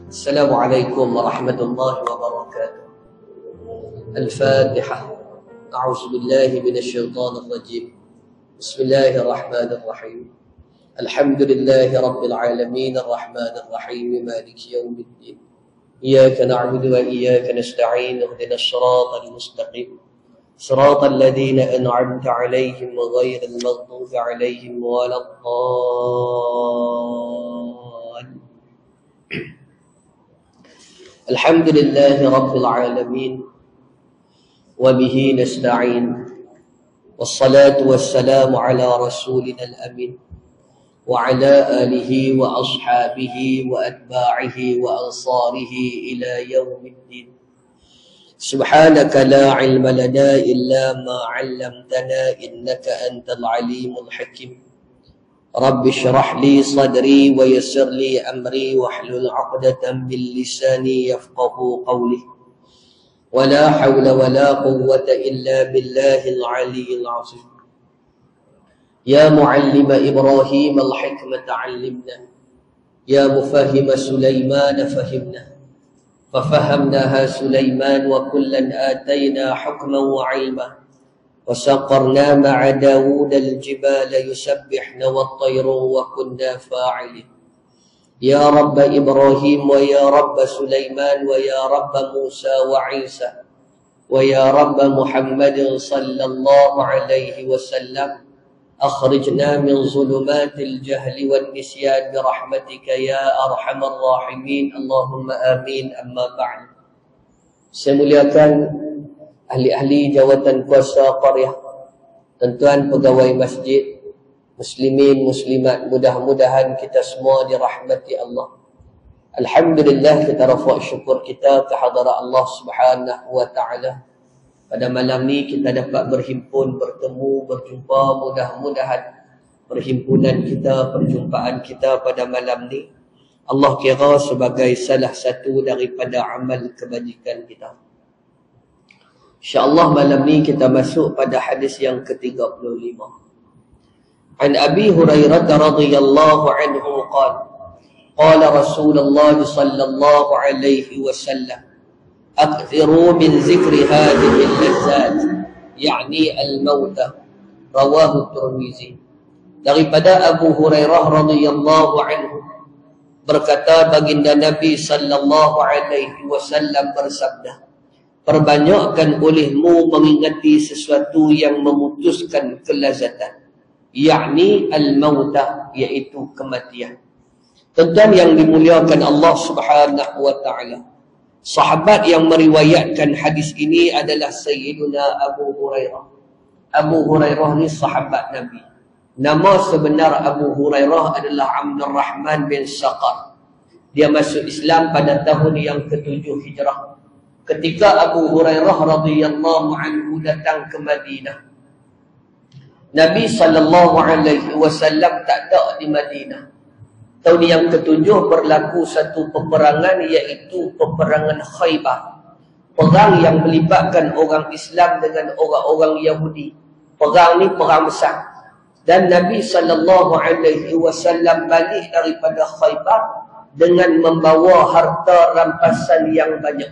السلام عليكم ورحمة الله وبركاته. الفاتحة. أعوذ بالله من الشيطان الرجيم. بسم الله الرحمن الرحيم. الحمد لله رب العالمين الرحمن الرحيم مالك يوم الدين. إياك نعبد وإياك نستعين اهدنا الصراط المستقيم صراط الذين أنعمت عليهم غير المغضوب عليهم ولا الضالين. الحمد لله رب العالمين وبه نستعين والصلاة والسلام على رسولنا الأمين وعلى آله وأصحابه وأتباعه وأنصاره إلى يوم الدين. سبحانك لا علم لنا إلا ما علمتنا إنك أنت العليم الحكيم. رب اشرح لي صدري ويسر لي أمري واحلل عقدة من لساني يفقه قولي. ولا حول ولا قوة إلا بالله العلي العظيم. يا معلم إبراهيم الحكمة علمنا، يا مفهم سليمان فهمنا، ففهمناها سليمان وكلا آتينا حكما وعلما، وسقرنا مع داود الجبال يسبحن والطير وكنا فاعلين. يا رب إبراهيم ويا رب سليمان ويا رب موسى وعيسى ويا رب محمد صلى الله عليه وسلم، أخرجنا من ظلمات الجهل والنسيان برحمتك يا أرحم الراحمين. اللهم آمين. أما بعد. Saya muliakan ahli-ahli jawatan kuasa qaryah, tuan-tuan pegawai masjid, muslimin, muslimat, mudah-mudahan kita semua dirahmati Allah. Alhamdulillah, kita rafa' syukur kita kehadrat Allah Subhanahu wa ta'ala. Pada malam ni kita dapat berhimpun, bertemu, berjumpa. Mudah-mudahan perhimpunan kita, perjumpaan kita pada malam ni Allah kira sebagai salah satu daripada amal kebajikan kita. InsyaAllah malam ni kita masuk pada hadis yang ke-35. An Abi Hurairah radhiyallahu anhu qala qala Rasulullah sallallahu alaihi wasallam أكثروا من ذكر هذه اللذات يعني الموت. رواه الترمذي. Daripada Abu Hurairah radhiyallahu anhu berkata, baginda Nabi sallallahu alaihi wasallam bersabda, perbanyakkan olehmu mengingati sesuatu yang memutuskan kelazatan, yakni al-mautah, iaitu kematian. Tuan-tuan yang dimuliakan Allah Subhanahu wa ta'ala, sahabat yang meriwayatkan hadis ini adalah Sayyiduna Abu Hurairah. Abu Hurairah ni sahabat Nabi. Nama sebenar Abu Hurairah adalah Abdul Rahman bin Saqar. Dia masuk Islam pada tahun yang ke-7 Hijrah. Ketika Abu Hurairah radhiyallahu anhu datang ke Madinah, Nabi SAW tak ada di Madinah. Tahun yang ke-7 berlaku satu peperangan, iaitu peperangan Khaybar. Perang yang melibatkan orang Islam dengan orang-orang Yahudi. Perang ni perang besar. Dan Nabi SAW balik daripada Khaybar dengan membawa harta rampasan yang banyak.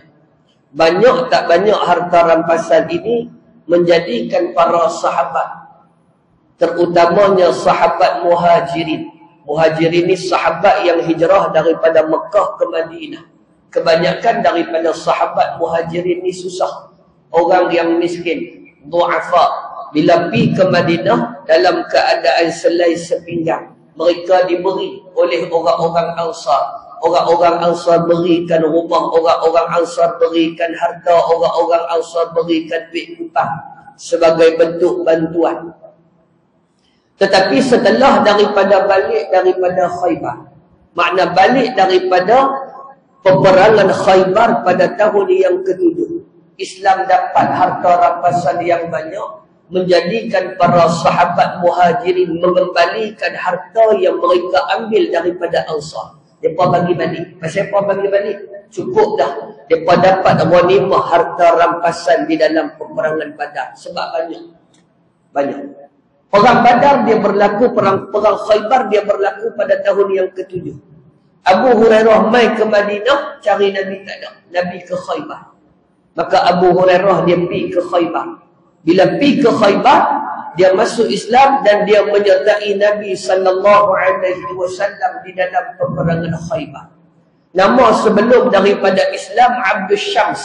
Banyak tak banyak harta rampasan ini menjadikan para sahabat, terutamanya sahabat Muhajirin. Muhajirin ni sahabat yang hijrah daripada Mekah ke Madinah. Kebanyakan daripada sahabat Muhajirin ni susah, orang yang miskin, du'afa. Bila pergi ke Madinah dalam keadaan selai sepinggang, mereka diberi oleh orang-orang Ansar. Orang-orang Ansar berikan rumah, orang-orang Ansar berikan harta, orang-orang Ansar berikan duit upah sebagai bentuk bantuan. Tetapi setelah daripada balik daripada Khaybar, makna balik daripada peperangan Khaybar pada tahun yang ke-7, Islam dapat harta rampasan yang banyak, menjadikan para sahabat Muhajirin mengembalikan harta yang mereka ambil daripada Ansar. Mereka bagi balik. Pasal apa bagi balik? Cukup dah. Mereka dapat ghanimah harta rampasan di dalam peperangan Badar. Sebab banyak. Perang Badar dia berlaku, perang Khaybar dia berlaku pada tahun yang ke-7. Abu Hurairah mai ke Madinah, cari Nabi tak ada. Nabi ke Khaybar. Maka Abu Hurairah dia pergi ke Khaybar. Bila pergi ke Khaybar, dia masuk Islam dan dia menyertai Nabi SAW di dalam peperangan Khaybar. Nama sebelum daripada Islam Abdul Syams.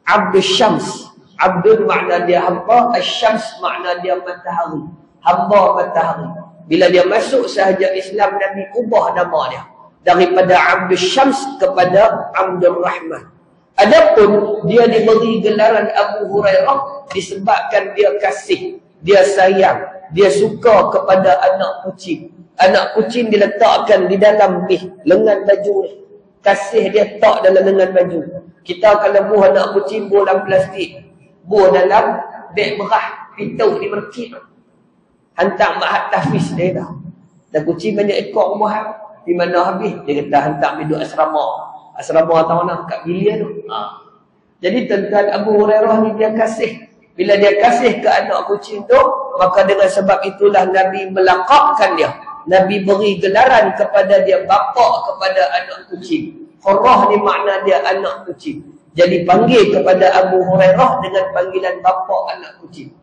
Abdul Syams. Abdul makna dia hamba, Asyams makna dia matahari. Hamba matahari. Bila dia masuk sahaja Islam, Nabi ubah nama dia daripada Abdul Syams kepada Abdul Rahman. Adapun dia diberi gelaran Abu Hurairah disebabkan dia kasih, dia sayang, dia suka kepada anak kucing. Anak kucing diletakkan di dalam lengan baju ni. Kasih dia tak dalam lengan baju. Kita kalau buah anak kucing, buah dalam plastik, buah dalam beg berah, pintu di merkit. Hantar Mahat Tahfiz dia dah. Dan kucing banyak ekor rumah. Di mana habis? Dia kata hantar duduk asrama. Asrama tahu mana? Kat bilik tu. Jadi tuan-tuan, Abu Hurairah ni dia kasih. Bila dia kasih ke anak kucing tu, maka dengan sebab itulah Nabi melaqabkan dia. Nabi beri gelaran kepada dia bapa kepada anak kucing. Hurrah ni makna dia anak kucing. Jadi panggil kepada Abu Hurairah dengan panggilan bapa anak kucing.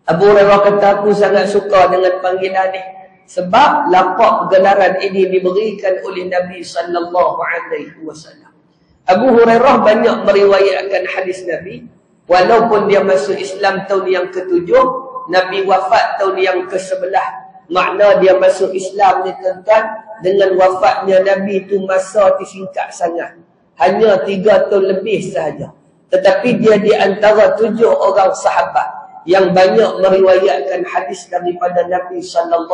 Abu Hurairah kata, aku sangat suka dengan panggilan ni. Sebab lapak gelaran ini diberikan oleh Nabi SAW. Abu Hurairah banyak meriwayatkan hadis Nabi. Walaupun dia masuk Islam tahun yang ke-7, Nabi wafat tahun yang ke-11. Makna dia masuk Islam ni tuan-tuan, dengan wafatnya Nabi itu masa disingkat sangat. Hanya 3 tahun lebih sahaja. Tetapi dia di antara 7 orang sahabat yang banyak meriwayatkan hadis daripada Nabi SAW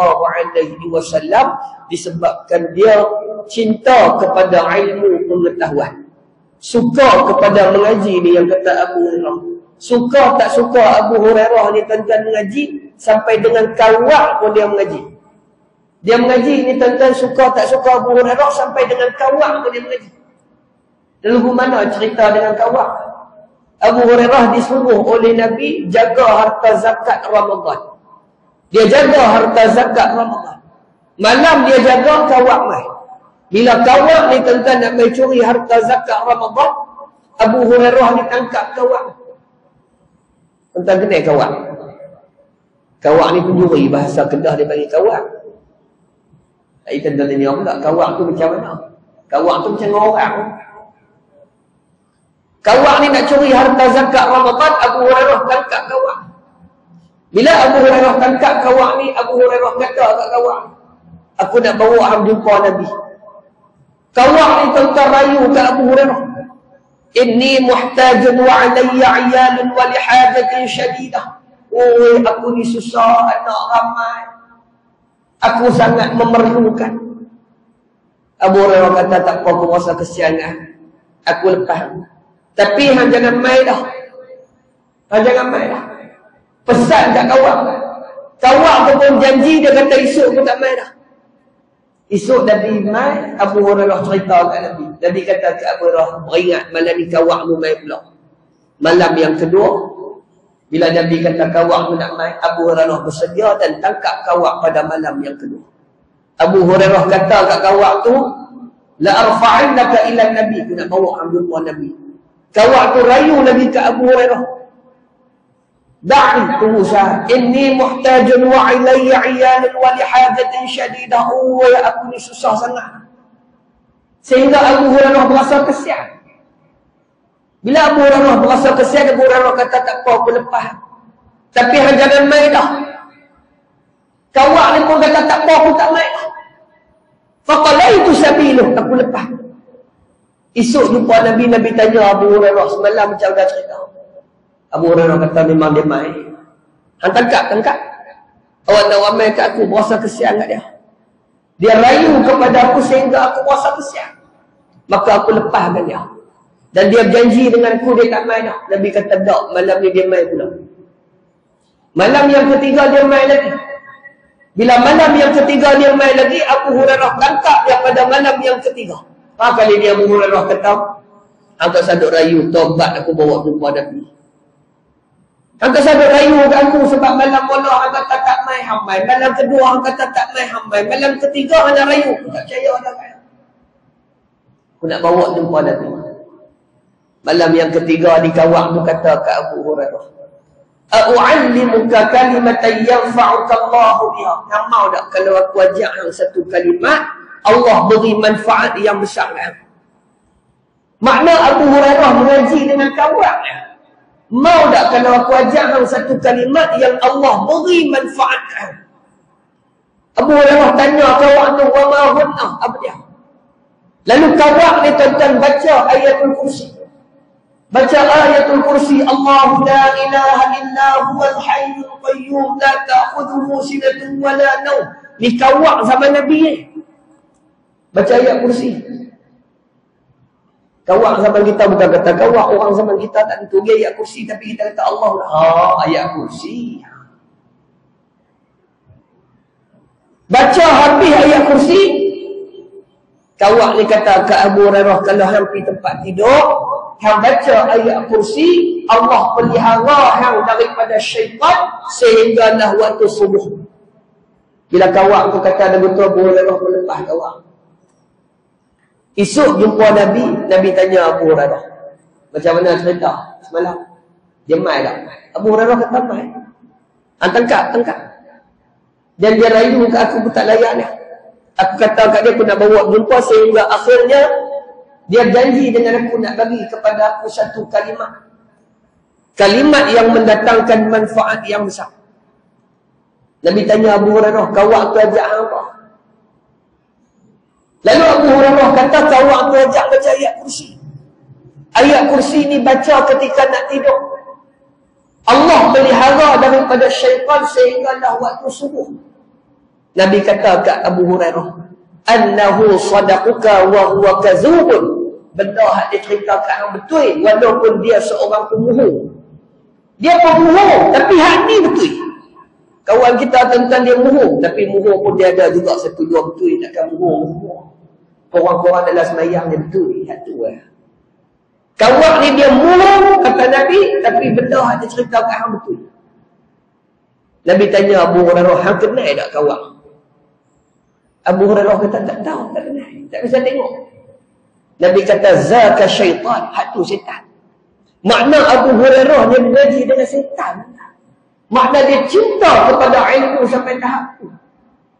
disebabkan dia cinta kepada ilmu pengetahuan. Suka kepada mengaji ni yang kata Abu Hurairah. Suka tak suka Abu Hurairah ni tuan-tuan mengaji, sampai dengan kawak pun dia mengaji. Dia mengaji ni tuan-tuan, suka tak suka Abu Hurairah, sampai dengan kawak pun dia mengaji. Lalu mana cerita dengan kawak? Abu Hurairah disuruh oleh Nabi jaga harta zakat Ramadan. Dia jaga harta zakat Ramadan. Malam dia jaga, kawak mai. Bila kawak ni tuan-tuan nak mai curi harta zakat Ramadan, Abu Hurairah ni tangkap kawak. Tuan-tuan kenal kawak? Kawak ni pencuri, bahasa Kedah dia panggil kawak. Jadi tuan-tuan tanya pula, kawak tu macam mana? Kawak tu macam orang. Kawak ni nak curi harta zakat Ramadan, Abu Hurairah tangkap kawak. Bila Abu Hurairah tangkap kawak ni, Abu Hurairah kata kat kawak, aku nak bawa hang jumpa Nabi. Kawak ni tuan-tuan rayu kat Abu Hurairah. Inni muhtajun wa alayya ayalun wa lihajatin syadidah. Oh, aku ni susah, anak ramai. Aku sangat memerlukan. Abu Hurairah kata, tak apa, aku rasa kesiangan. Aku lepas. Tapi hang jangan mai dah. Hang jangan mai dah. Pesan kat kawak. Kawak tu pun janji, dia kata esok aku tak mai dah. Esok Nabi mai, Abu Hurairah cerita kat Nabi. Nabi kata kat Abu Hurairah, beringat malam ni kawakmu mai pula. Malam yang kedua, bila Nabi kata kawakmu nak mai, Abu Hurairah bersedia dan tangkap kawak pada malam yang kedua. Abu Hurairah kata kat kawak tu, la arfa'annaka ila Nabi, aku nak bawa hang jumpa Nabi. Kawak tu rayu Nabi kat Abu Hurairah. Da'i, tunggu sah. Inni muhtajun wa ilayya iyalun wa lihajatin syadidah. Oh, ya aku ni susah sangat. Sehingga Abu Hurairah berasa kesian. Bila Abu Hurairah berasa kesian, Abu Hurairah kata, tak apa, aku lepas. Tapi hang jangan mai dah. Kawak ni pun kata, tak apa, aku tak mai dah. Faqalaitu sabiluh, aku lepas. Esok jumpa Nabi, Nabi tanya Abu Hurairah, semalam macam dah cerita. Abu Hurairah kata, memang dia mai. Hang tangkap. Awak nak ramai kat aku, berasa kesian kat dia. Dia rayu kepada aku sehingga aku berasa kesian. Maka aku lepaskan dia. Dan dia berjanji dengan aku, dia tak mai dah. Nabi kata, tak, malam ni dia mai pula. Malam yang ketiga dia mai lagi. Bila malam yang ketiga dia mai lagi, Abu Hurairah tangkap dia pada malam yang ketiga. Kali dia Abu Hurairah kata, angkat saduk rayu, tobat aku bawa jumpa Nabi. Angkat saduk rayu kat aku sebab malam mula angkat tak mai hambai. Malam kedua angkat tak mai hambai. Malam ketiga hanya rayu, aku tak percaya dah. Aku nak bawa jumpa Nabi. Malam yang ketiga di kawak tu kata ke Abu Hurairah, "A'u'allimuka kalimatan yanfa'uka Allahu biha." Kamu mau tak kalau aku ajak hang satu kalimat, Allah beri manfaat yang besar kan? Makna Abu Hurairah mengaji dengan kawannya. Mau tak kalau aku ajak hang satu kalimat yang Allah beri manfaat kan? Abu Hurairah tanya kawan tu, "Wa ma hunna?" Apa dia? Lalu kawan ni tuan-tuan baca ayatul kursi. Baca ayatul kursi, Allahu la ilaha illa huwal hayyul qayyum la ta'khudhuhu sinatun wa la nawm. Ni kawan zaman Nabi ni. Baca ayat kursi. Kawan zaman kita bukan kata kawan, orang zaman kita tak tentu dia ayat kursi, tapi kita kata Allah lah. Ayat kursi. Baca habis ayat kursi, kawan ni kata ke Abu Hurairah, kalau hang pergi tempat tidur, hang baca ayat kursi, Allah pelihara hang daripada syaitan sehinggalah waktu subuh. Bila kawan tu kata ada betul, Abu Hurairah melepas kawan. Esok jumpa Nabi, Nabi tanya Abu Hurairah, macam mana cerita semalam? Dia mai tak? Abu Hurairah kata mai. Tangkap. Dan dia rayu ke aku pun tak layak ni. Aku kata kat dia aku nak bawa jumpa sehingga akhirnya dia janji dengan aku nak bagi kepada aku satu kalimat. Kalimat yang mendatangkan manfaat yang besar. Nabi tanya Abu Hurairah, kawak tu ajak apa? Lalu Abu Hurairah kata, kawak tu ajak baca ayat kursi. Ayat kursi ni baca ketika nak tidur. Allah pelihara daripada syaitan sehinggalah waktu subuh. Nabi kata kat Abu Hurairah, annahu sadaquka wa huwa kazubun. Benda hak dia cerita kat hang betul walaupun dia seorang pemohon. Dia pemohon tapi hak ni betul. Kawan kita tentang dia mohon, tapi mohon pun dia ada juga satu dua betul, takkan mohon. Korang-korang dalam semayang dia betul, hak tu lah. Kawan ni dia mohon kata Nabi, tapi benda hak dia cerita kat hang betul. Nabi tanya Abu Hurairah, hang kenal tak kawan? Abu Hurairah kata tak tahu, tak kenal, tak bisa tengok. Nabi kata zaka syaitan, hak tu syaitan. Makna Abu Hurairah dia mengaji dengan syaitan. Makna dia cinta kepada ilmu sampai tahap tu.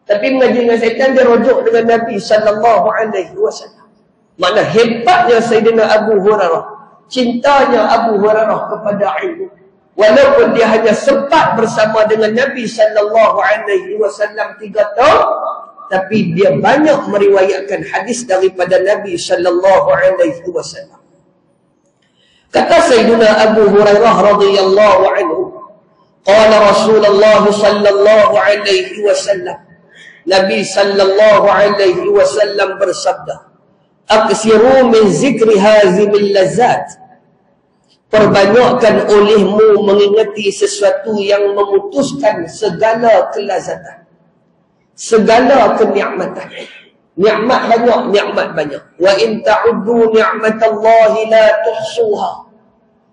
Tapi mengaji dengan syaitan dia rujuk dengan Nabi sallallahu alaihi wasallam. Makna hebatnya Sayyidina Abu Hurairah, cintanya Abu Hurairah kepada ilmu. Walaupun dia hanya sempat bersama dengan Nabi sallallahu alaihi wasallam 3 tahun, tapi dia banyak meriwayatkan hadis daripada Nabi sallallahu alaihi wasallam. Kata Sayyidina Abu Hurairah radhiyallahu anhu, qala Rasulullah sallallahu alaihi wasallam, Nabi sallallahu alaihi wasallam bersabda, aksiru min zikri hazimil lazat. Perbanyakkan olehmu mengingati sesuatu yang memutuskan segala kelazatan, segala kenikmatan. Nikmat banyak, nikmat banyak. Wa in ta'uddu ni'matallahi la tuhsuha.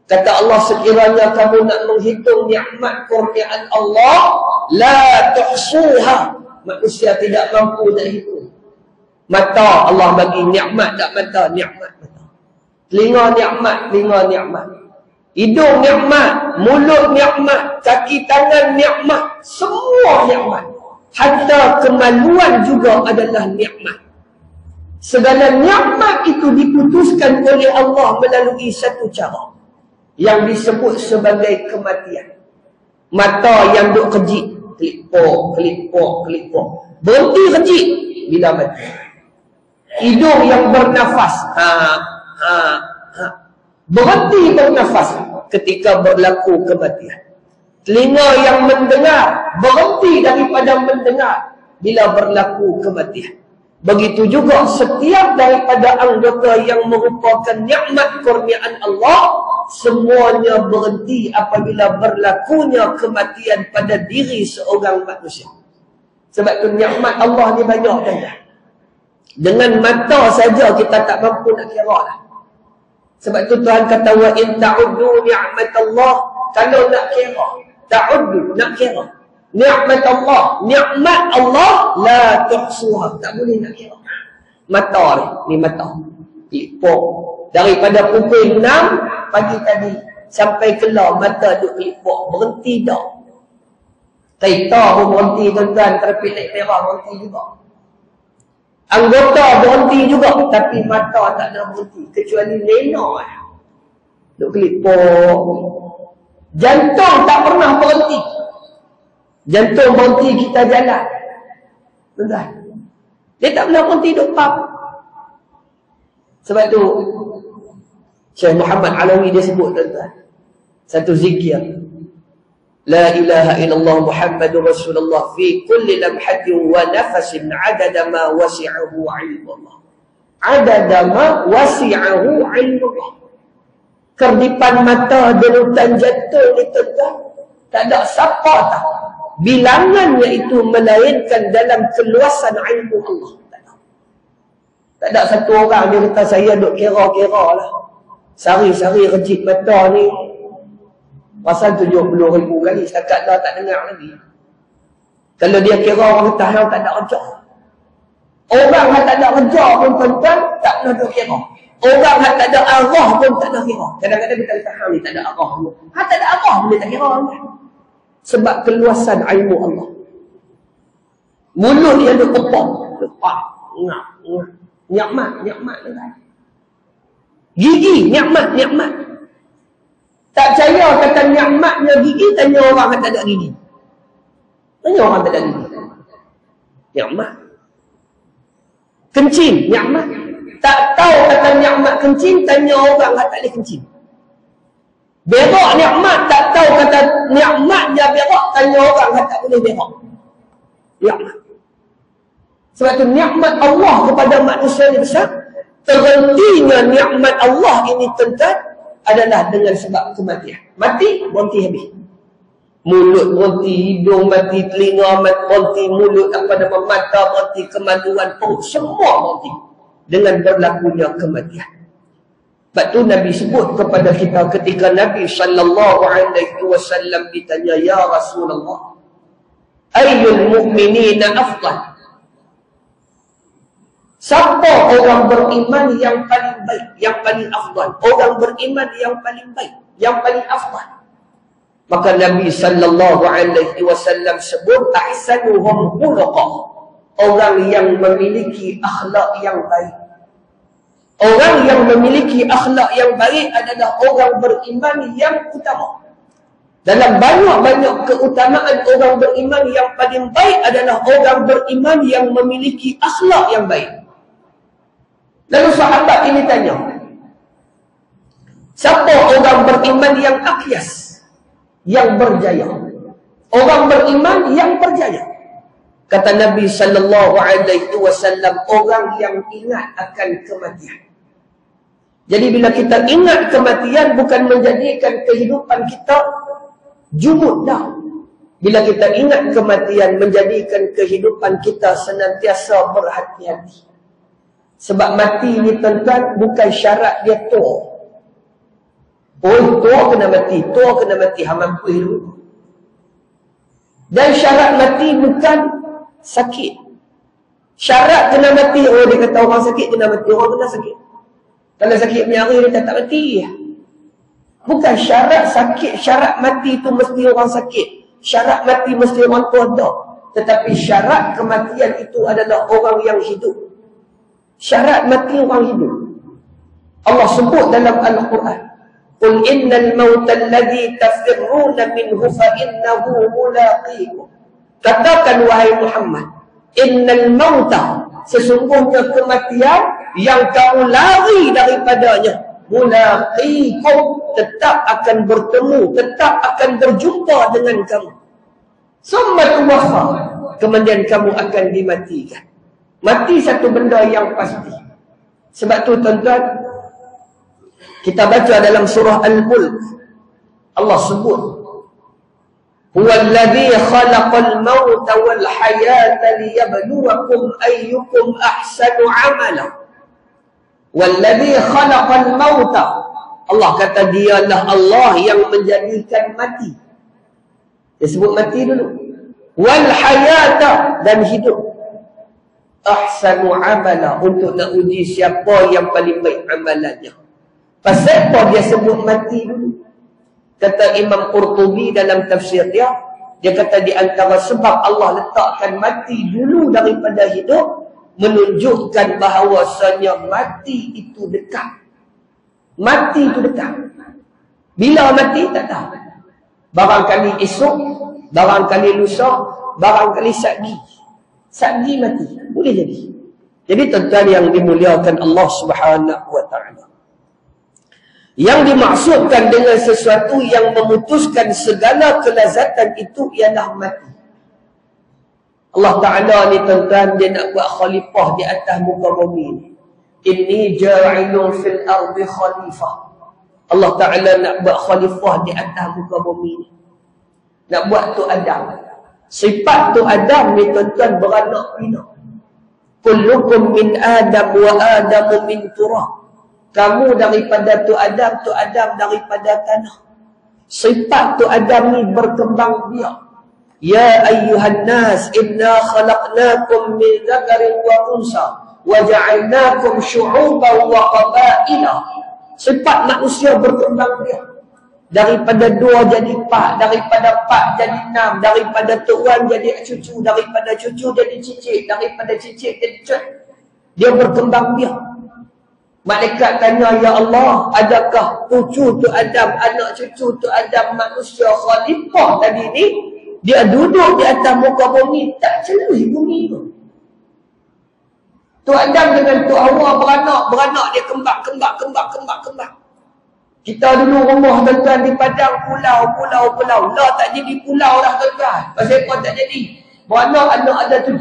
Kata Allah, sekiranya kamu nak menghitung nikmat kurniaan Allah, la tuhsuha. Manusia tidak mampu nak hitung. Mata Allah bagi nikmat tak mata, nikmat mata. Telinga nikmat, telinga nikmat. Hidung nikmat, mulut nikmat, kaki tangan nikmat, semua nikmat. Hatta kemaluan juga adalah nikmat. Segala nikmat itu diputuskan oleh Allah melalui satu cara yang disebut sebagai kematian. Mata yang duk kejit, kelipok, berhenti kejit bila mati. Hidung yang bernafas, berhenti bernafas ketika berlaku kematian. Telinga yang mendengar, berhenti daripada mendengar bila berlaku kematian. Begitu juga setiap daripada anggota yang merupakan nikmat kurniaan Allah, semuanya berhenti apabila berlakunya kematian pada diri seorang manusia. Sebab tu nikmat Allah ni banyak dah. Dengan mata saja kita tak mampu nak kira lah. Sebab tu Tuhan kata, wa in ta'uddu ni'matallah, kalau nak kira, ta'uddu, nak kira nikmat Allah la tuhsuha, tak boleh nak kira. Mata ni mata. Kelipok. Daripada pukul 6 pagi tadi sampai kelar mata duk kelipok. Berhenti tak? Kereta pun berhenti tuan-tuan. Trafik naik merah berhenti juga. Anggota berhenti juga. Tapi mata tak ada berhenti. Kecuali lena. Duk kelipok. Jantung tak pernah berhenti. Jantung berhenti kita jalan. Tuan-tuan. Dia tak pernah berhenti duk pump. Sebab tu Syekh Muhammad Alawi dia sebut tuan-tuan. Satu zikir. La ilaha illallah Muhammadur Rasulullah fi kulli lamhatin wa nafasin adada ma wasi'ahu ilmullah. Adada ma wasi'ahu ilmullah. Kerdipan mata, derutan jantung ni tuan-tuan. Tak ada siapa tak. Bilangannya itu melainkan dalam keluasan ilmu Allah. Tak ada satu orang dia kata saya duk kira-kira lah. Sari-sari rejit mata ni. Pasal 70,000 kali. Setakat dah tak dengar lagi. Kalau dia kira orang kata yang tak ada kerja. Orang yang tak ada kerja pun tuan-tuan tak pernah duk kira. Orang yang tak ada arah pun tak ada kira. Kadang-kadang kita kata ni tak ada arah pun. Tak ada arah pun dia tak kira. Sebab keluasan ilmu Allah. Mulut dia duk kepong. Lepas. Nikmat tuan. Gigi, nikmat. Tak percaya kata nikmatnya gigi, tanya orang yang tak ada gigi. Tanya orang tak ada gigi. Nikmat. Kencing, nikmat. Tak tahu kata nikmat kencing, tanya orang yang tak boleh kencing. Berak nikmat, tak tahu kata nikmatnya berak, tanya orang yang tak boleh berak. Nikmat. Sebab tu nikmat Allah kepada manusia ni besar. Terhentinya nikmat Allah ini tuan-tuan adalah dengan sebab kematian. Mati, berhenti habis. Mulut berhenti, hidung mati, telinga berhenti, mulut apa nama mata berhenti, kemaluan perut, semua berhenti. Dengan berlakunya kematian. Sebab tu Nabi sebut kepada kita ketika Nabi SAW ditanya, Ya Rasulullah, ayyul mu'minina afdal? Siapa orang beriman yang paling baik, yang paling afdal? Orang beriman yang paling baik, yang paling afdal. Maka Nabi SAW sebut ahsanuhum khuluqan. Orang yang memiliki akhlak yang baik. Orang yang memiliki akhlak yang baik adalah orang beriman yang utama. Dalam banyak-banyak keutamaan orang beriman yang paling baik adalah orang beriman yang memiliki akhlak yang baik. Lalu sahabat ini tanya, siapa orang beriman yang akyas, yang berjaya? Orang beriman yang berjaya. Kata Nabi SAW, orang yang ingat akan kematian. Jadi bila kita ingat kematian, bukan menjadikan kehidupan kita jumud dah. Bila kita ingat kematian, menjadikan kehidupan kita senantiasa berhati-hati. Sebab mati ni tuan-tuan bukan syarat dia tua. Oh, tua kena mati. Tua kena mati. Mampu dulu. Dan syarat mati bukan sakit. Syarat kena mati. Oh, dia kata orang sakit kena mati. Orang kena sakit. Kalau sakit menyara dia tak mati. Bukan syarat sakit. Syarat mati tu mesti orang sakit. Syarat mati mesti orang tua ada. Tetapi syarat kematian itu adalah orang yang hidup. Syarat mati orang hidup. Allah sebut dalam Al-Quran, Qul innal mauta alladhi tafirruna minhu fa innahu mulaqikum. Katakan wahai Muhammad, innal mauta, sesungguhnya kematian yang kamu lari daripadanya, mulaqikum, tetap akan bertemu, tetap akan berjumpa dengan kamu. Summa tuwaffa, kemudian kamu akan dimatikan. Mati satu benda yang pasti. Sebab tu tuan-tuan, kita baca dalam surah Al-Mulk, Allah sebut, Huwallazi khalaqal mauta wal hayata liyabluwakum ayyukum ahsanu amala. Wallazi khalaqal mauta, Allah kata dialah Allah yang menjadikan mati. Dia sebut mati dulu. Wal hayata, dan hidup. ahsanu amala, untuk nak uji siapa yang paling baik amalannya. Pasal apa dia sebut mati dulu? Kata Imam Qurtubi dalam tafsir dia kata di antara sebab Allah letakkan mati dulu daripada hidup, menunjukkan bahawasanya mati itu dekat. Mati itu dekat. Bila mati tak tahu. Barangkali esok, barangkali lusa, barangkali satgi. Satgi mati. Boleh jadi. Jadi tuan-tuan yang dimuliakan Allah Subhanahu wa ta'ala, yang dimaksudkan dengan sesuatu yang memutuskan segala kelazatan itu ialah mati. Allah Ta'ala ni tuan-tuan, dia nak buat khalifah di atas muka bumi. Inni ja'ilun fil ardi khalifah. Allah Ta'ala nak buat khalifah di atas muka bumi. Nak buat tu Adam. Sifat tu Adam ni tuan-tuan beranak pinak. Kullukum min Adam wa Adamu min turab. Kamu daripada tu Adam daripada tanah. Sifat tu Adam ni berkembang biak. Ya ayyuhan nas, inna khalaqnakum min dzakarin wa unsa wa ja'alnakum syu'uban wa qabaila. Sifat manusia berkembang biak. Daripada 2 jadi 4, daripada 4 jadi 6, daripada tuan jadi cucu, daripada cucu jadi cicit, daripada cicit jadi cucu. Dia berkembang biak. Malaikat tanya, ya Allah, adakah cucu tu Adam, anak cucu tu Adam, manusia khalifah tadi ni, dia duduk di atas muka bumi, tak celui bumi tu. Tu Adam dengan tu Hawa beranak, dia kembang. Kita dulu rumah tuan-tuan di Padang, pulau. Lah tak jadi pulau lah tuan-tuan. Pasal apa tak jadi? Beranak anak ada 7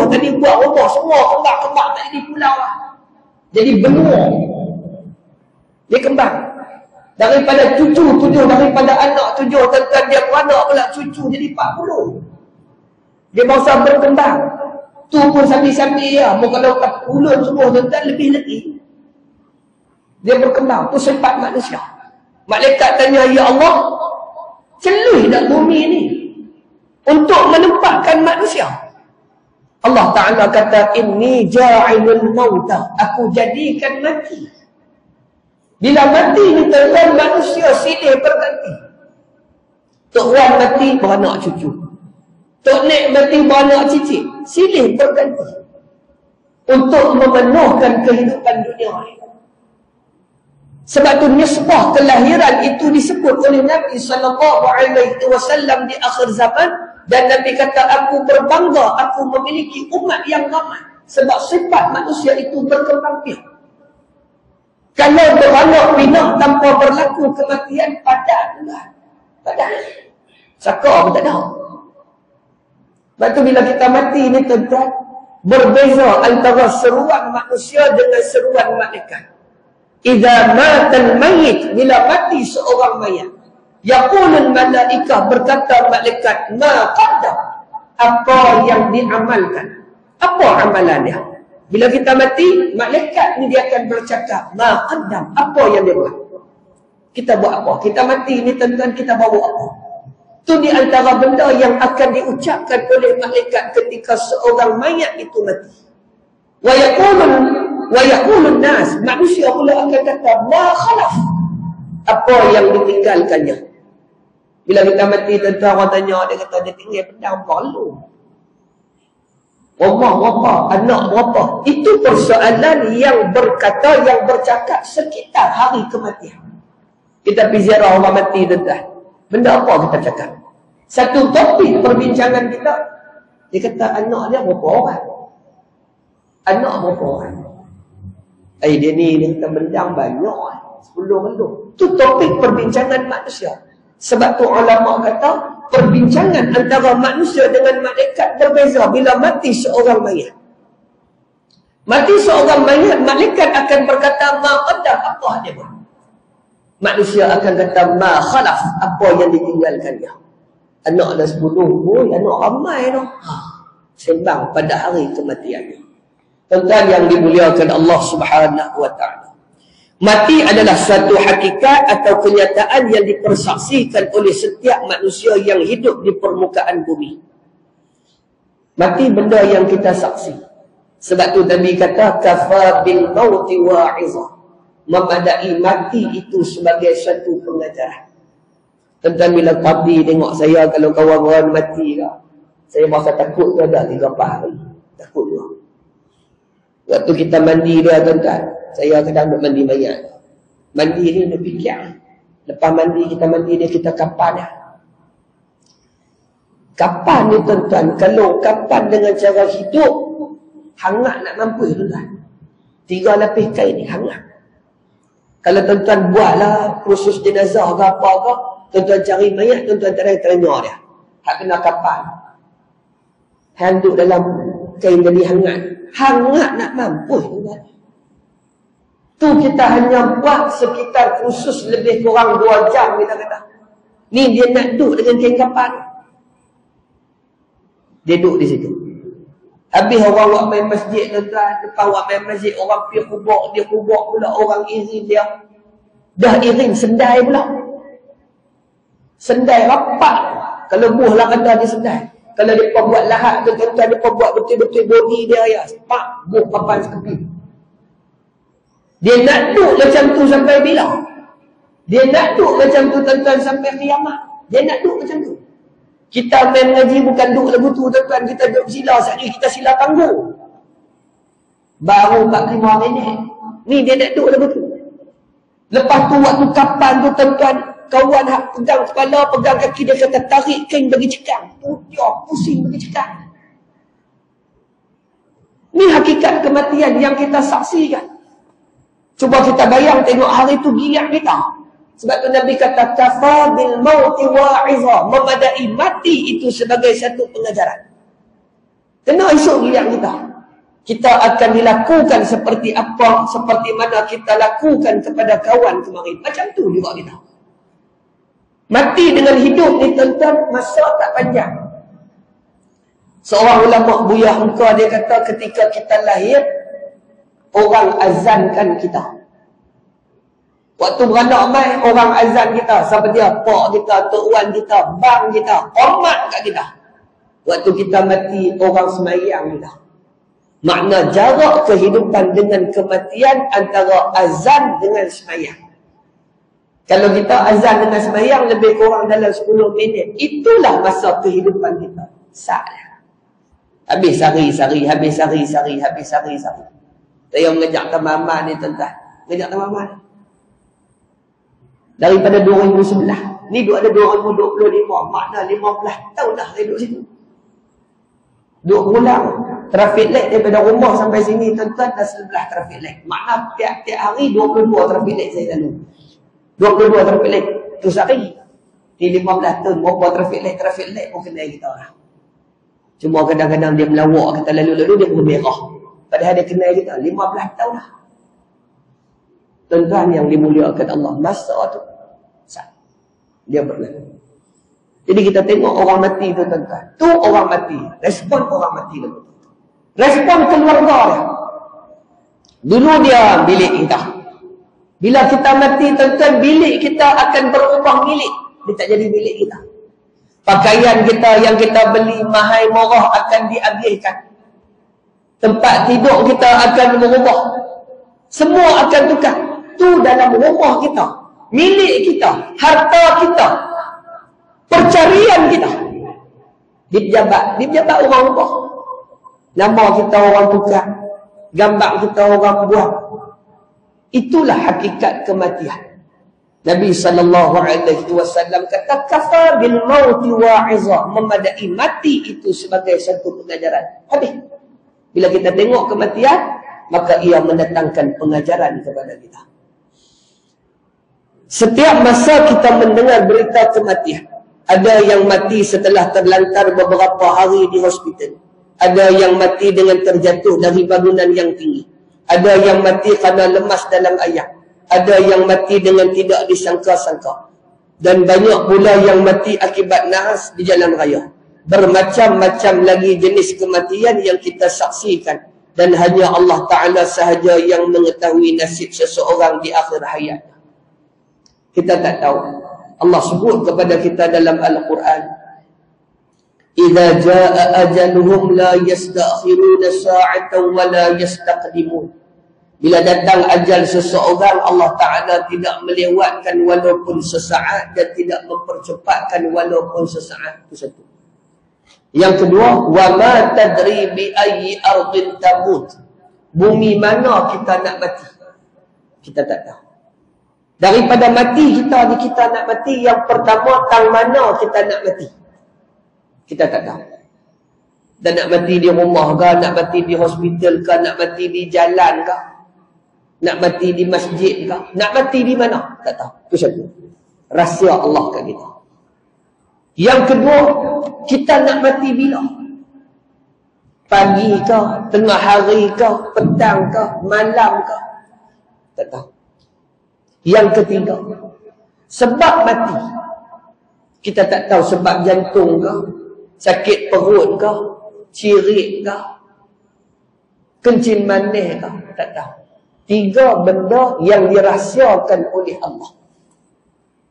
tadi buat rumah, semua kembang, tak jadi pulau lah. Jadi benua. Dia kembang. Daripada cucu 7, daripada anak 7, tuan-tuan dia beranak pula cucu jadi 40. Dia bangsa berkembang. Tu pun sambil-sambil ya. Kalau tak ulun semua tuan-tuan lebih lagi. Dia berkembang. Tu sifat manusia. Malaikat tanya, ya Allah, celui nak bumi ni untuk menempatkan manusia. Allah Ta'ala kata, inni ja'ilul mauta, aku jadikan mati. Bila mati ni tuan-tuan, manusia silih berganti. Tok Wan mati, beranak cucu. Tok Nek mati, beranak cicit. Silih berganti. Untuk memenuhkan kehidupan dunia ni. Sebab tu nisbah kelahiran itu disebut oleh Nabi SAW di akhir zaman. Dan Nabi kata, aku berbangga, aku memiliki umat yang ramai. Sebab sifat manusia itu berkembang biak. Kalau beranak pinak tanpa berlaku kematian, padan. Saka pun tak ada. Sebab tu bila kita mati ni tuan-tuan, berbeza antara seruan manusia dengan seruan malaikat. Idza matal mayyit, bila mati seorang mayat, yaqulul malaikah, berkata malaikat, ma qaddam, apa yang diamalkan, apa amalan dia. Bila kita mati, malaikat ni dia akan bercakap, ma qaddam, apa yang dia buat. Kita buat apa? Kita mati ni tuan-tuan, kita bawa apa? Itu di antara benda yang akan diucapkan oleh malaikat ketika seorang mayat itu mati. Wa yaqulun nas, manusia pula akan kata, ma khalaf, apa yang ditinggalkannya. Bila kita mati, tuan-tuan orang tanya, dia kata dia tinggal pedang berapa? Rumah berapa? Anak berapa? Itu persoalan yang berkata, yang bercakap sekitar hari kematian. Kita pergi ziarah orang mati, tuan-tuan. Benda apa kita cakap? Satu topik perbincangan kita, dia kata anak dia berapa orang? Anak berapa orang? Dia ni kata bendang banyak, 10 Itu topik perbincangan manusia. Sebab tu ulama kata perbincangan antara manusia dengan malaikat berbeza bila mati seorang mayat. Mati seorang mayat, malaikat akan berkata ma qaddam, apa dia buat. Manusia akan kata ma khalaf, apa yang ditinggalkannya. Anak dah 10, anak ramai tu. Sembang pada hari kematiannya. Tuan-tuan yang dimuliakan Allah Subhanahu wa ta'ala, mati adalah suatu hakikat atau kenyataan yang dipersaksikan oleh setiap manusia yang hidup di permukaan bumi. Mati benda yang kita saksi. Sebab tu Nabi kata kafa bil mauti wa'izah. Memadai mati itu sebagai satu pengajaran. Tentang bila Tabi tengok saya kalau kawan-kawan mati ke, saya rasa takut ke ada 3-4 hari. Takut juga. Waktu kita mandi dia tuan-tuan, saya kadang nak mandi mayat. Mandi ni dia fikir. Lepas mandi kita mandi dia, kita kapan dia. Kapan ni tuan-tuan, kalau kapan dengan cara hidup, hangat nak mampus tuan-tuan. 3 lapis kain ni hangat. Kalau tuan-tuan buatlah proses jenazah ke apa ke, tuan-tuan cari mayat, tuan-tuan terang-terangnya dia. Hak kena kapan. Hang duduk dalam kain jadi hangat. Hangat nak mampus tuan-tuan. Tu kita hanya buat sekitar khusus lebih kurang 2 jam kita kata. Ni dia nak duduk dengan kain kapan. Dia duduk di situ. Habis orang buat main masjid tuan-tuan. Lepas buat main masjid, orang pergi kubur, dia kubur pula orang iring dia. Dah iring sendai pula. Sendai rapat. Kalau buah lah kata dia sendai. Kalau dia buat lahat tuan-tuan, dia buat betul-betul body dia ya. Pak, buah papan sekeping. Dia nak duduk macam tu sampai bila? Dia nak duduk macam tu tuan-tuan sampai kiamat. Dia nak duduk macam tu. Kita main mengaji bukan duduk lagu tu tuan-tuan. Kita duduk sila saja, kita sila tangguh. Baru 45 minit. Ni dia nak duduk lagu tu. Lepas tu waktu kapan tu tuan-tuan, kawan hak pegang kepala, pegang kaki, dia kata tarik kain bagi cekang. Dia pusing bagi cekang. Ni hakikat kematian yang kita saksikan. Cuba kita bayang tengok hari tu gila kita. Sebab tu Nabi kata kafa bil mauti wa'izah. Memadai mati itu sebagai satu pengajaran. Kena esok gila kita. Kita akan dilakukan seperti apa, seperti mana kita lakukan kepada kawan kemarin. Macam tu juga kita. Mati dengan hidup ni tuan-tuan, masa tak panjang. Seorang ulama Buya Engkau dia kata ketika kita lahir, orang azankan kita. Waktu beranak mai, orang azan kita. Siapa dia? Pak kita, Tok Wan kita, bang kita, hormat kat kita. Waktu kita mati, orang semayang kita. Makna jarak kehidupan dengan kematian antara azan dengan semayang. Kalau kita azan dengan semayang lebih kurang dalam 10 minit. Itulah masa kehidupan kita. Salah. Habis sari-sari, habis sari-sari, habis sari-sari. Saya mengejak tamaman ni tuan-tuan. Mengejak tamaman ni. Daripada 2011. Ni duduk ada 2025. Makna 15 tahun dah saya duduk situ. Duduk pulang. Traffic light daripada rumah sampai sini tuan-tuan dah 11 traffic light. Makna tiap-tiap hari 22 traffic light saya lalu. 22 traffic light. Tu sehari. Ni 15 tahun. Berapa traffic light pun kenal kita orang. Cuma kadang-kadang dia melawak kata lalu-lalu dia pun merah. Padahal dia kenal kita 15 tahun lah. Tuan-tuan yang dimuliakan Allah, masa tu dia berlalu. Jadi kita tengok orang mati tu tuan-tuan. Tu orang mati. Respon orang mati tu. Respon keluarga dia. Dulu dia bilik kita. Bila kita mati tuan-tuan, bilik kita akan berubah milik. Dia tak jadi milik kita. Pakaian kita yang kita beli mahal murah akan dihabiskan. Tempat tidur kita akan berubah. Semua akan tukar. Tu dalam rumah kita. Milik kita. Harta kita. Percarian kita. Di pejabat orang ubah. Nama kita orang tukar. Gambar kita orang buat. Itulah hakikat kematian. Nabi SAW kata kafa bil mauti wa'izah. Memadai mati itu sebagai satu pengajaran. Habis. Bila kita tengok kematian, maka ia mendatangkan pengajaran kepada kita. Setiap masa kita mendengar berita kematian, ada yang mati setelah terlantar beberapa hari di hospital. Ada yang mati dengan terjatuh dari bangunan yang tinggi. Ada yang mati kerana lemas dalam air. Ada yang mati dengan tidak disangka-sangka. Dan banyak pula yang mati akibat nahas di jalan raya. Bermacam-macam lagi jenis kematian yang kita saksikan. Dan hanya Allah Ta'ala sahaja yang mengetahui nasib seseorang di akhir hayat. Kita tak tahu. Allah sebut kepada kita dalam Al-Quran. idza jaa ajaluhum la yastakhiruna sa'atan wa la yastaqdimun. Bila datang ajal seseorang, Allah Ta'ala tidak melewatkan walaupun sesaat dan tidak mempercepatkan walaupun sesaat. Itu satu. Yang kedua, wa ma tadri bi ayyi ardin tamut. Bumi mana kita nak mati? Kita tak tahu. Daripada mati kita ni, kita nak mati, yang pertama, tang mana kita nak mati? Kita tak tahu. Dan nak mati di rumah ke, nak mati di hospital ke, nak mati di jalan ke, nak mati di masjid ke, nak mati di mana? Tak tahu. Itu satu. Rahsia Allah kat kita. Yang kedua, kita nak mati bila? Pagi ke, tengah hari ke, petang ke, malam ke? Tak tahu. Yang ketiga, sebab mati. Kita tak tahu sebab jantung ke, sakit perut ke, cirit ke, kencing manis ke, tak tahu. 3 benda yang dirahsiakan oleh Allah,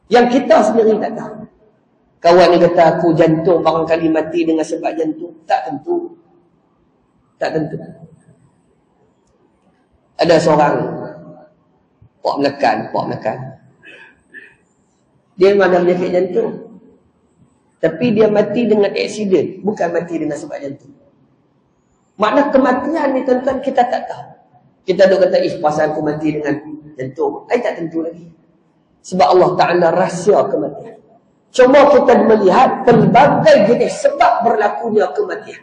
yang kita sendiri tak tahu. Kawan ni kata aku jantung barangkali mati dengan sebab jantung. Tak tentu. Tak tentu. Ada seorang Pak menekan. Dia memang ada penyakit jantung, tapi dia mati dengan aksiden, bukan mati dengan sebab jantung. Makna kematian ni tuan-tuan kita tak tahu. Kita duk kata, pasal aku mati dengan jantung. Tak tentu lagi. Sebab Allah Ta'ala rahsia kematian. Cuma kita melihat pelbagai jenis sebab berlakunya kematian.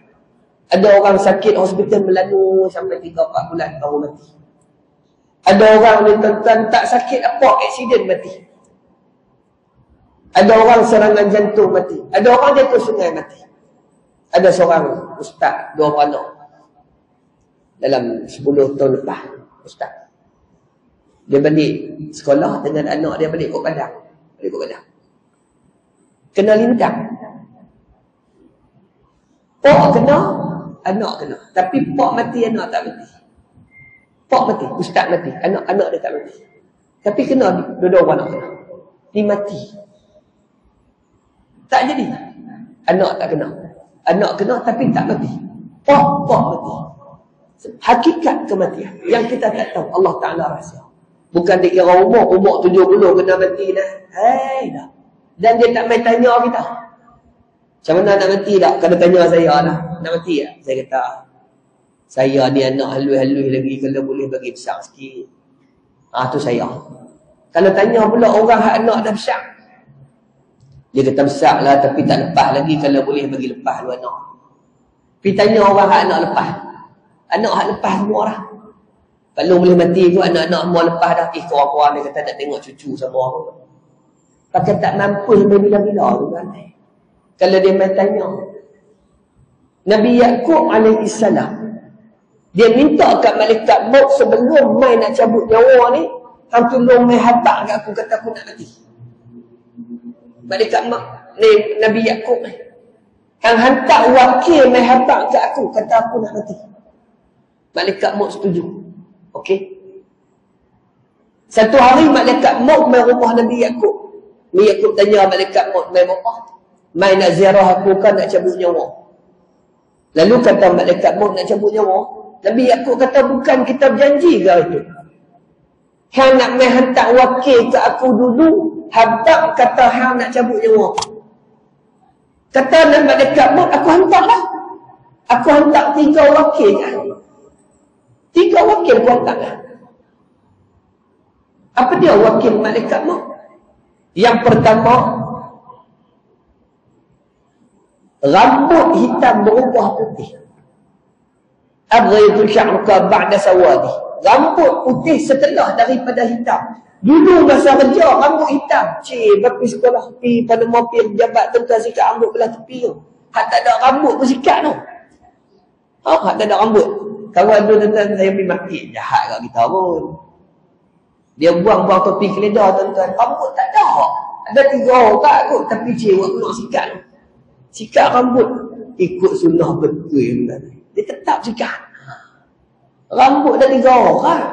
Ada orang sakit hospital melanu sampai 3-4 bulan baru mati. Ada orang ni tuan-tuan tak sakit apa, aksiden mati. Ada orang serangan jantung mati. Ada orang jatuh sungai mati. Ada seorang ustaz, 2 anak. Dalam 10 tahun lepas, ustaz. Dia balik sekolah dengan anak dia balik kot Padang. Kena lintang. Pak kena, anak kena. Tapi pak mati, anak tak mati. Pak mati, ustaz mati, anak dia tak mati. Tapi kena, dua-dua anak kena. Dia mati. Tak jadi. Anak tak kena. Anak kena tapi tak mati. Pak mati. Hakikat kematian yang kita tak tahu, Allah Ta'ala rahsia. Bukan dikira umur 70 kena mati dah. Dah. Dan dia tak main tanya kita, macam mana nak mati tak? Kalau tanya saya lah, nak mati tak? Saya kata, saya ni anak halus-halus lagi, kalau boleh bagi besar sikit. Tu saya. Kalau tanya pula orang hak anak dah besar, dia kata besar lah tapi tak lepas lagi, kalau boleh bagi lepas dua anak. Pergi tanya orang hak anak lepas, anak hak lepas semua lah. Kalau boleh mati tu anak-anak semua lepas dah. Korang-korang dia kata nak tengok cucu sama orang. Pakai tak mampu sampai bila-bila tu kan. Kalau dia main tanya, Nabi Yaqub alaihissalam, dia minta kat malaikat maut sebelum mai nak cabut nyawa ni, hang tolong mai habaq kat aku, kata aku nak mati. Malaikat maut ni Nabi Yaqub ni, hang hantar wakil mai habaq kat aku, kata aku nak mati. Malaikat maut setuju. Okey. Satu hari malaikat maut mai rumah Nabi Yaqub. Nabi Yaqub tanya malaikat maut, mai apa? Mai nak ziarah aku kan nak cabut nyawa. Lalu kata malaikat maut nak cabut nyawa. Nabi Yaqub kata bukan kita berjanji ke itu? Hang nak mai hantar wakil ke aku dulu, habaq kata hang nak cabut nyawa. Kata Nabi malaikat maut, aku hantarlah. Aku hantar 3 wakil kan. 3 wakil aku hantarlah. Apa dia wakil malaikat maut? Yang pertama, rambut hitam berubah putih. Abghaytu sya'ruka ba'da sawadi. Rambut putih setelah daripada hitam. Dulu masa kerja rambut hitam. Pergi sekolah, pergi pada mobil pejabat tuan sikat rambut belah tepi tu. Hak tak ada rambut pun sikat tu. Hak tak ada rambut. Kawan tu tuan-tuan saya pergi market, jahat kat kita pun. Dia buang-buang topi keledar tuan-tuan. Rambut tak ada. Ada 3 orang kot. Tapi cewek keluar sikat. Sikat rambut. Ikut sunnah betul. Dia tetap sikat. Rambut dah 3 orang.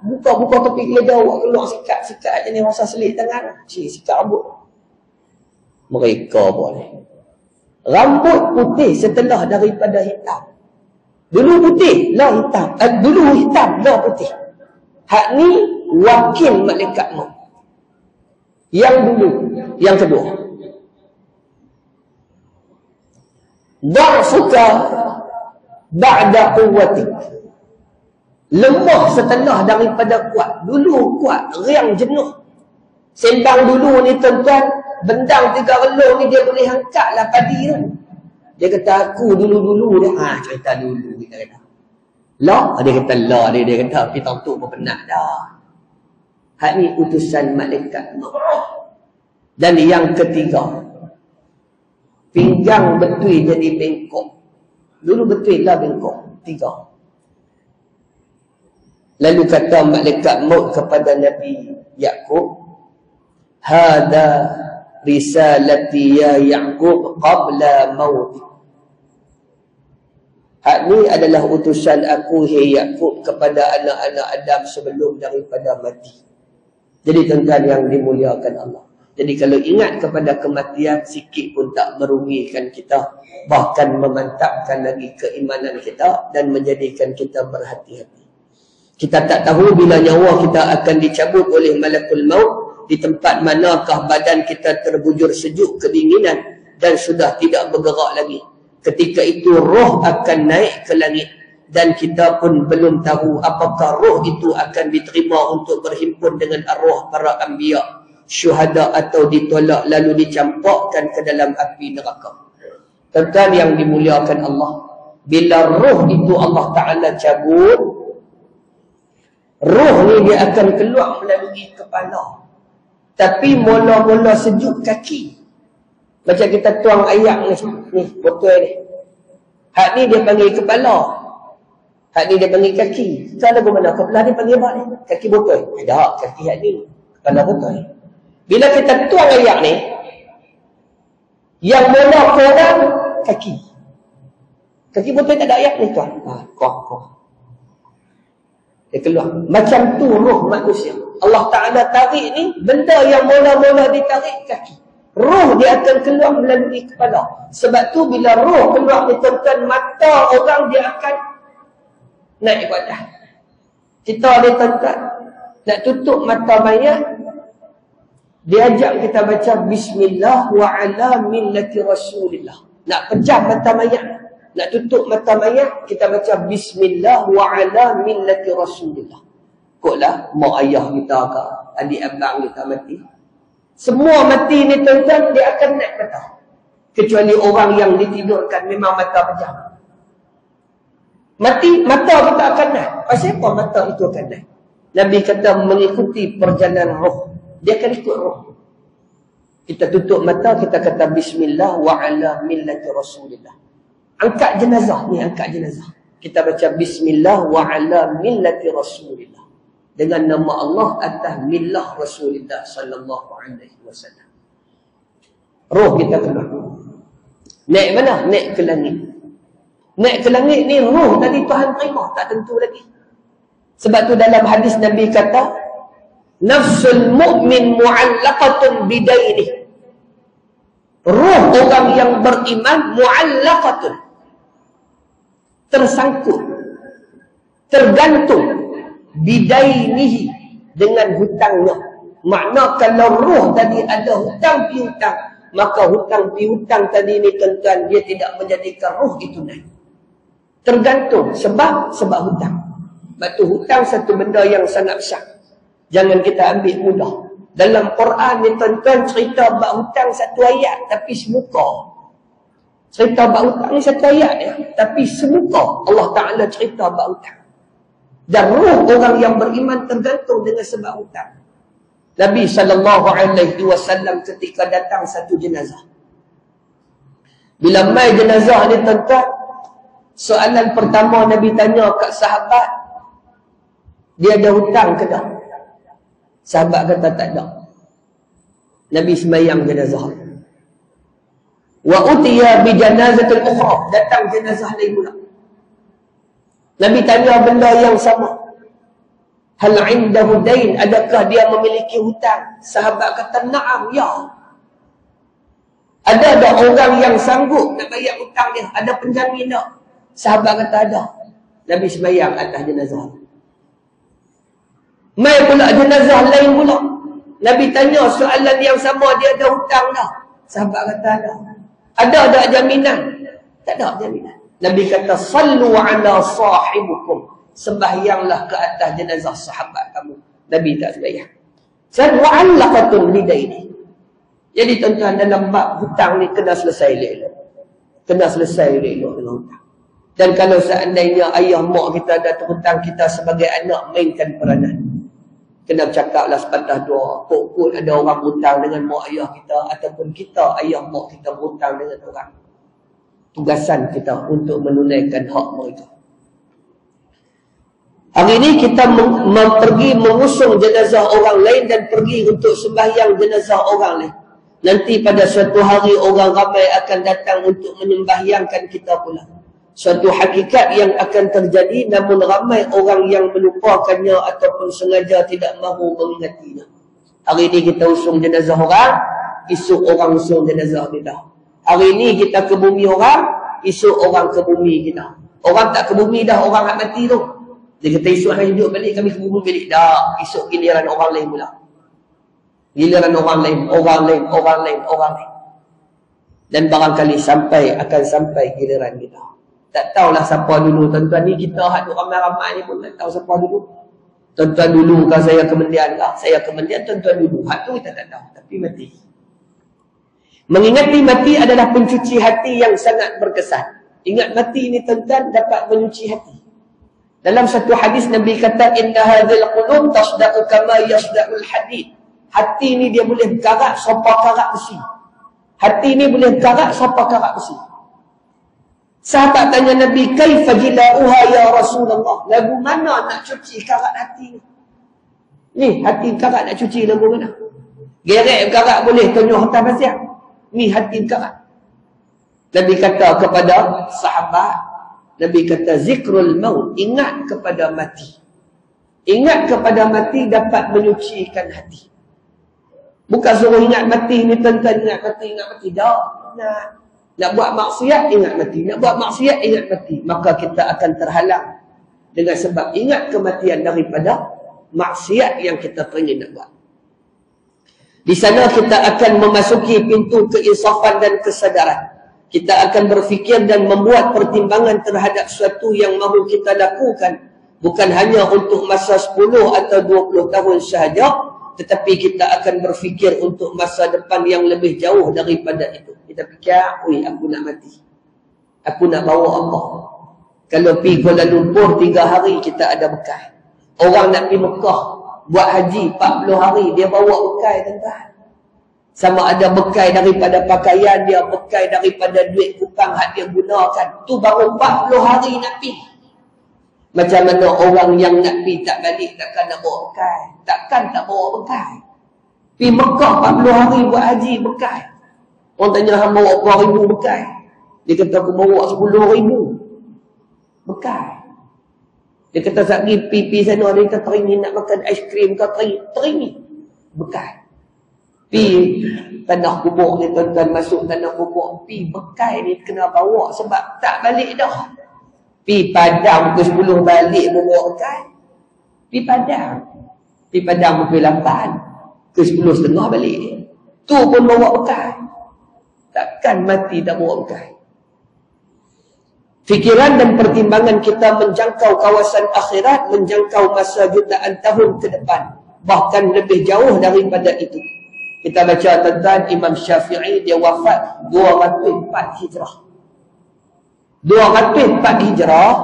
Buka-buka topi keledar awak keluar sikat. Sikat je ni rasa selit tangan. Sikat rambut. Mereka boleh. Rambut putih setelah daripada hitam. Dulu putih lah hitam. Dulu hitam lah putih. Hak ni wakil malaikat maut. Yang dulu, yang kedua. Da'fuka ba'da quwwatik. Lemah setelah daripada kuat. Dulu kuat, riang jenuh. Sembang dulu ni tuan-tuan, bendang 3 relung ni dia boleh angkatlah padi tu. Dia kata aku dulu-dulu dia. Cerita dulu kita kata. Lah, dia kata lah dia kata tapi tak tu pun penat dah. Hak ni utusan malaikat maut. Dan yang ketiga, pinggang betul jadi bengkok. Dulu betul lah bengkok. 3. Lalu kata malaikat maut kepada Nabi Yaqub, hada risalati ya Yaqub qabla mautik. Hak ni adalah utusan aku, hai Yaqub, kepada anak-anak Adam sebelum daripada mati. Jadi tuan-tuan yang dimuliakan Allah. Jadi kalau ingat kepada kematian, sikit pun tak merugikan kita. Bahkan memantapkan lagi keimanan kita dan menjadikan kita berhati-hati. Kita tak tahu bila nyawa kita akan dicabut oleh malakul maut, di tempat manakah badan kita terbujur sejuk kedinginan dan sudah tidak bergerak lagi. Ketika itu roh akan naik ke langit. Dan kita pun belum tahu apakah roh itu akan diterima untuk berhimpun dengan arwah para anbiya, syuhada, atau ditolak lalu dicampakkan ke dalam api neraka. Tuan-tuan yang dimuliakan Allah, bila roh itu Allah Ta'ala cabut, roh ni dia akan keluar melalui kepala. Tapi mula-mula sejuk kaki. Macam kita tuang ayak ni botol ni. Hak ni dia panggil kepala. Hak ni dia panggil kaki. Kalau ke mana? Kepala dia panggil apa ni? Kaki botol. Tak, kaki hak ni. Kepala botol. Bila kita tuang ayak ni, yang mula korang kaki. Kaki botol tak ada ayak ni tuan. Kok. Dia keluar. Macam tu roh manusia. Allah Ta'ala tarik ni, benda yang mula-mula ditarik kaki. Roh dia akan keluar melalui kepala. Sebab tu bila roh keluar di tuan-tuan, mata orang dia akan naik badan. Kita ni tuan-tuan, nak tutup mata mayat, dia ajak kita baca Bismillah wa ala millati Rasulillah. Nak pejam mata mayat, nak tutup mata mayat, kita baca Bismillah wa ala millati Rasulillah. Koklah mak ayah kita ke, adik abang kita mati. Semua mati ni tuan-tuan, dia akan naik mata. Kecuali orang yang ditidurkan memang mata pejam. Mati, mata kita akan naik. Pasal apa mata itu akan naik? Nabi kata mengikuti perjalanan roh. Dia akan ikut roh. Kita tutup mata, kita kata Bismillah wa ala millati Rasulillah. Angkat jenazah ni, angkat jenazah. Kita baca Bismillah wa ala millati Rasulillah. Dengan nama Allah atas millah Rasulullah sallallahu alaihi wasallam. Roh kita keluar. Naik mana? Naik ke langit. Naik ke langit ni roh tadi Tuhan terima, tak tentu lagi. Sebab tu dalam hadis Nabi kata, nafsul mu'min mu'allaqatun bidainih. Roh orang yang beriman mu'allaqatun, tersangkut, tergantung, bidainihi, dengan hutangnya. Makna kalau roh tadi ada hutang piutang, maka hutang piutang tadi ni tuan-tuan, dia tidak menjadikan roh itu naik. Tergantung sebab hutang. Sebab tu hutang satu benda yang sangat besar. Jangan kita ambil mudah. Dalam Quran ni tuan-tuan cerita bab hutang satu ayat tapi semuka. Cerita bab hutang ni satu ayat ya, tapi semuka Allah Ta'ala cerita bab hutang. Dan roh orang yang beriman tergantung dengan sebab hutang. Nabi SAW ketika datang satu jenazah. Bila mai jenazah ni tuan-tuan, soalan pertama Nabi tanya kat sahabat, dia ada hutang ke tak? Sahabat kata tak ada. Nabi sembahyang jenazah. Wa utiya bi janazatil ukhra, datang jenazah lain pula. Nabi tanya benda yang sama. Hal indahu dain, adakah dia memiliki hutang? Sahabat kata na'am, ya. Ada tak orang yang sanggup nak bayar hutang dia? Ada penjamin tak? Sahabat kata ada. Nabi sembahyang atas jenazah. Mai pula jenazah lain pula. Nabi tanya soalan yang sama, dia ada hutang dah. Sahabat kata ada. Ada tak jaminan? Tak ada jaminan. Nabi kata, sallu ala sahibukum. Sembahyanglah ke atas jenazah sahabat kamu. Nabi tak sembahyang. Wa'allaqatun lidaini. Jadi tuan-tuan, dalam bab hutang ni kena selesai elok-elok. Kena selesai elok-elok dengan hutang. Dan kalau seandainya ayah mak kita ada hutang, kita sebagai anak mainkan peranan. Kena bercakaplah sepatah dua. Pokok ada orang hutang dengan mak ayah kita, ataupun kita, ayah mak kita hutang dengan orang. Tugasan kita untuk menunaikan hak mereka. Hari ini kita pergi mengusung jenazah orang lain dan pergi untuk sembahyang jenazah orang lain. Nanti pada suatu hari orang ramai akan datang untuk menyembahyangkan kita pula. Suatu hakikat yang akan terjadi, namun ramai orang yang melupakannya ataupun sengaja tidak mahu mengingatinya. Hari ini kita usung jenazah orang, esok orang usung jenazah kita. Hari ini kita ke bumi orang, esok orang ke bumi kita. Orang tak ke bumi dah, orang nak mati tu. Dia kata esok nak hidup balik, kami ke bumi balik. Dah, esok giliran orang lain pula. Giliran orang lain, orang lain, orang lain, orang lain. Dan barangkali akan sampai giliran kita. Tak tahulah siapa dulu. Tuan-tuan ni kita hadut ramai-ramai ni pun tak tahu siapa dulu. Tuan-tuan dulu kan saya kemendian kah? Saya kemendian, tuan-tuan dulu. Hak tu kita tak tahu. Tapi mati. Mengingati mati adalah pencuci hati yang sangat berkesan. Ingat mati ni tuan-tuan dapat menyuci hati. Dalam satu hadis Nabi kata, inna hadzal qulub tasdaqu kama yasdaqul hadid. Hati ni dia boleh berkarat sampai karat besi. Hati ni boleh berkarat sampai karat besi. Sahabat tanya Nabi, kaifa jila'uha ya Rasulullah? Lagu mana nak cuci karat hati ni? Ni hati karat nak cuci lagu mana? Gerek karat boleh tunjuk atas pasir. Ni hati karat. Nabi kata kepada sahabat, Nabi kata zikrul maut, ingat kepada mati. Ingat kepada mati dapat menyucikan hati. Bukan suruh ingat mati ni tuan-tuan, ingat mati. Tak. Nak buat maksiat, ingat mati. Nak buat maksiat, ingat mati. Maka kita akan terhalang dengan sebab ingat kematian daripada maksiat yang kita teringin nak buat. Di sana kita akan memasuki pintu keinsafan dan kesadaran. Kita akan berfikir dan membuat pertimbangan terhadap sesuatu yang mahu kita lakukan. Bukan hanya untuk masa 10 atau 20 tahun sahaja, tetapi kita akan berfikir untuk masa depan yang lebih jauh daripada itu. Kita fikir, aku nak mati. Aku nak bawa Allah. Kalau pergi Kuala Lumpur 3 hari, kita ada bekal. Orang nak pergi Mekah, buat haji 40 hari, dia bawa bekal tuan-tuan. Sama ada bekal daripada pakaian dia, bekal daripada duit kupang hak dia gunakan. Tu baru 40 hari nak pergi. Macam mana orang yang nak pergi tak balik, takkan nak bawa bekal? Takkan tak bawa bekal? Pergi Mekah 40 hari buat haji, bekal. Orang tanya, hang bawa berapa ribu bekal? Dia kata, aku bawa 10,000 bekal. Dia kata, saat pergi pipi sana, dia kata, teringin nak makan aiskrim ke teringin bekal. Pi tanah kubur ni tuan-tuan, masuk tanah kubur, pi bekal ni kena bawa sebab tak balik dah. Pi Padang pukul 10 balik bawa bekal. Pi Padang pukul 8 ke 10.30 balik. Tu pun bawa bekal. Takkan mati tak bawa bekal. Fikiran dan pertimbangan kita menjangkau kawasan akhirat, menjangkau masa jutaan tahun ke depan, bahkan lebih jauh daripada itu. Kita baca tentang Imam Syafi'i, dia wafat 204 Hijrah. 204 Hijrah,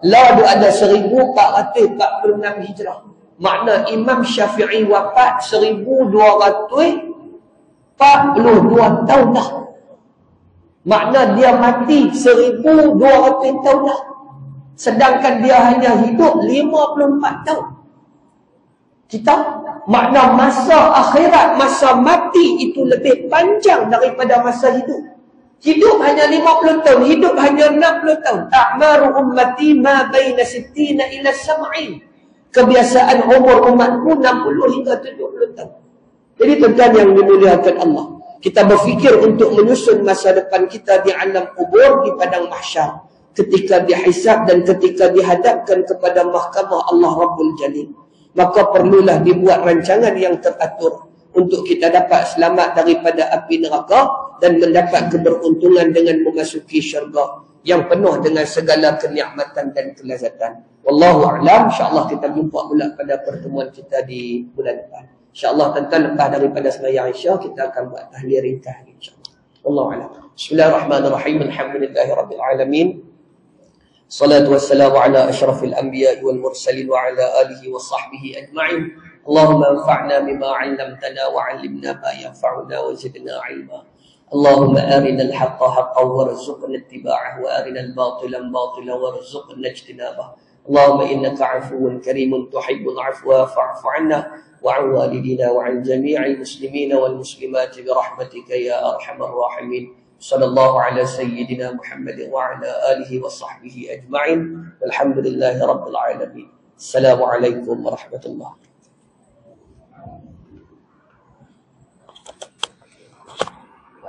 lalu ada 1446 Hijrah. Makna Imam Syafi'i wafat 1242 tahun dah. Makna dia mati 1200 tahun dah. Sedangkan dia hanya hidup 54 tahun. Kita makna masa akhirat, masa mati itu lebih panjang daripada masa hidup. Hidup hanya 50 tahun, hidup hanya 60 tahun. A'maru ummati ma baina 60 ila 70. Kebiasaan umur umatku 60 hingga 70 tahun. Jadi tuan-tuan yang dimuliakan Allah, Kita berfikir untuk menyusun masa depan kita di alam kubur, di padang mahsyar, ketika dihisab dan ketika dihadapkan kepada mahkamah Allah Rabbul Jalil. Maka perlulah dibuat rancangan yang teratur untuk kita dapat selamat daripada api neraka dan mendapat keberuntungan dengan memasuki syurga yang penuh dengan segala kenikmatan dan kelazatan. Wallahu a'lam. InsyaAllah kita jumpa pula pada pertemuan kita di bulan depan. InsyaAllah tuan-tuan, lepas daripada sembahyang Isya kita akan buat tahlil ringkas insyaAllah. Wallahu a'lam. Bismillahirrahmanirrahim. Alhamdulillahirabbil alamin. Salatu wassalamu ala asyrafil anbiya'i wal mursalin wa ala alihi wa sahbihi ajma'in. Allahumma anfa'na bima 'allamtana wa 'allimna ma yanfa'una wa zidna 'ilma. Allahumma arina al-haqqa haqqan warzuqna ittiba'ahu wa arina al-batilan batilan warzuqna ijtinabah. Allahumma innaka 'afuwun karimun tuhibbul 'afwa fa'fu 'anna wa 'an walidina wa 'an jami'il muslimina wal muslimati bi rahmatika ya arhamar rahimin. Sallallahu ala sayyidina Muhammadin wa ala alihi wa sahbihi ajma'in. Walhamdulillahi rabbil alamin. Assalamualaikum warahmatullahi wabarakatuh.